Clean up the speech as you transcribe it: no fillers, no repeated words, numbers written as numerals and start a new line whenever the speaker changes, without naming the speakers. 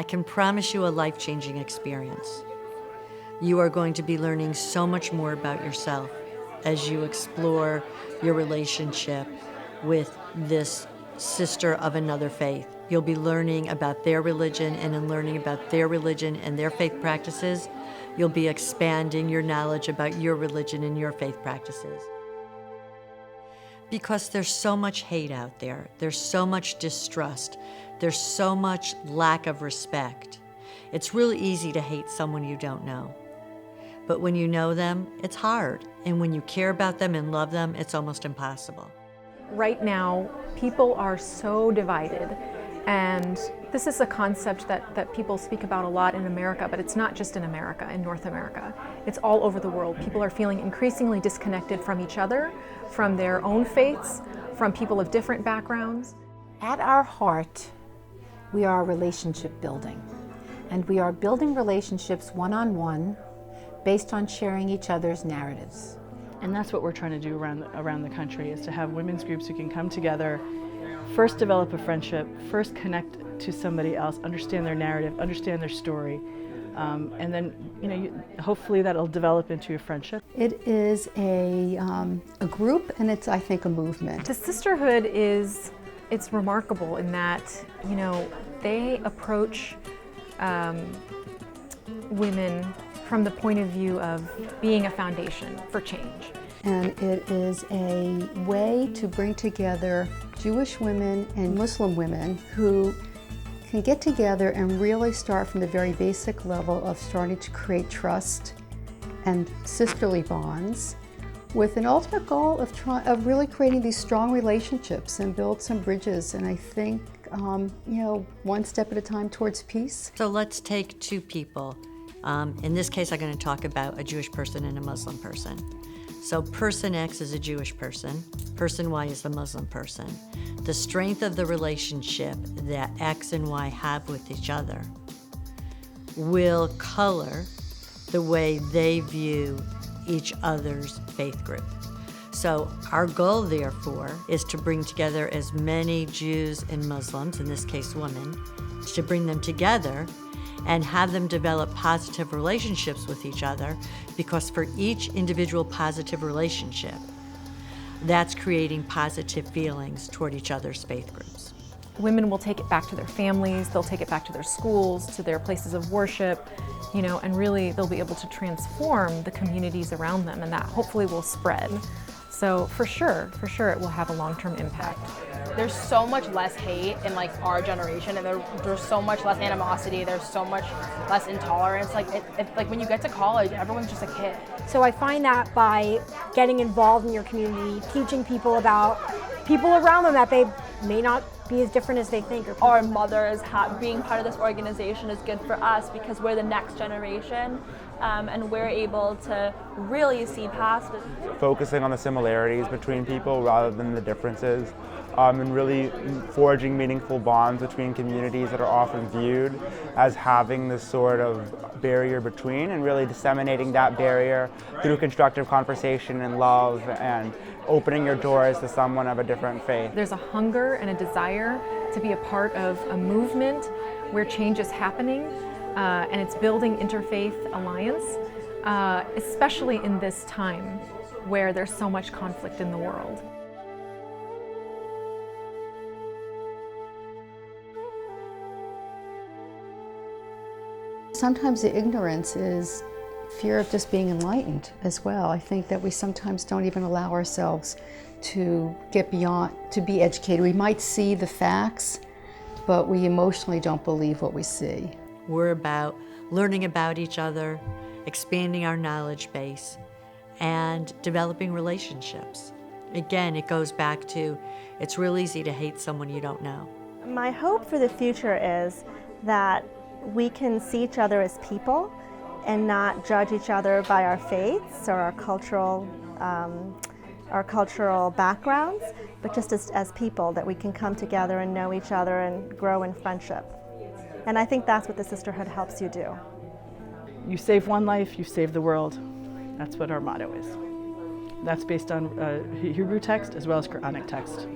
can promise you a life-changing experience. You are going to be learning so much more about yourself as you explore your relationship with this sister of another faith. You'll be learning about their religion, and in learning about their religion and their faith practices, you'll be expanding your knowledge about your religion and your faith practices. Because there's so much hate out there, there's so much distrust, there's so much lack of respect. It's really easy to hate someone you don't know. But when you know them, it's hard. And when you care about them and love them, it's almost impossible.
Right now, people are so divided. And this is a concept that people speak about a lot in America, but it's not just in America, in North America. It's all over the world. People are feeling increasingly disconnected from each other, from their own faiths, from people of different backgrounds.
At our heart, we are relationship building. And we are building relationships one-on-one based on sharing each other's narratives.
And that's what we're trying to do around the country, is to have women's groups who can come together, first develop a friendship, first connect to somebody else, understand their narrative, understand their story, and then hopefully that'll develop into a friendship.
It is a group, and it's, I think, a movement.
The Sisterhood it's remarkable in that, they approach women from the point of view of being a foundation for change.
And it is a way to bring together Jewish women and Muslim women who can get together and really start from the very basic level of starting to create trust and sisterly bonds, with an ultimate goal of really creating these strong relationships and build some bridges. And I think, one step at a time towards peace.
So let's take two people. In this case, I'm going to talk about a Jewish person and a Muslim person. So person X is a Jewish person, person Y is the Muslim person. The strength of the relationship that X and Y have with each other will color the way they view each other's faith group. So our goal, therefore, is to bring together as many Jews and Muslims, in this case women, to bring them together and have them develop positive relationships with each other, because for each individual positive relationship, that's creating positive feelings toward each other's faith groups.
Women will take it back to their families, they'll take it back to their schools, to their places of worship, and really they'll be able to transform the communities around them, and that hopefully will spread. So for sure it will have a long-term impact.
There's so much less hate in our generation, and there's so much less animosity, there's so much less intolerance. When you get to college, everyone's just a kid.
So I find that by getting involved in your community, teaching people about people around them that they may not be as different as they think.
Our mothers being part of this organization is good for us because we're the next generation, and we're able to really see past it.
Focusing on the similarities between people rather than the differences, and really forging meaningful bonds between communities that are often viewed as having this sort of barrier between, and really disseminating that barrier through constructive conversation and love, and opening your doors to someone of a different faith.
There's a hunger and a desire to be a part of a movement where change is happening, and it's building interfaith alliance, especially in this time where there's so much conflict in the world.
Sometimes the ignorance is fear of just being enlightened as well. I think that we sometimes don't even allow ourselves to get beyond, to be educated. We might see the facts, but we emotionally don't believe what we see.
We're about learning about each other, expanding our knowledge base, and developing relationships. Again, it goes back to, it's real easy to hate someone you don't know.
My hope for the future is that we can see each other as people and not judge each other by our faiths or our cultural backgrounds, but just as people, that we can come together and know each other and grow in friendship. And I think that's what the Sisterhood helps you do.
You save one life, you save the world. That's what our motto is. That's based on Hebrew text as well as Quranic text.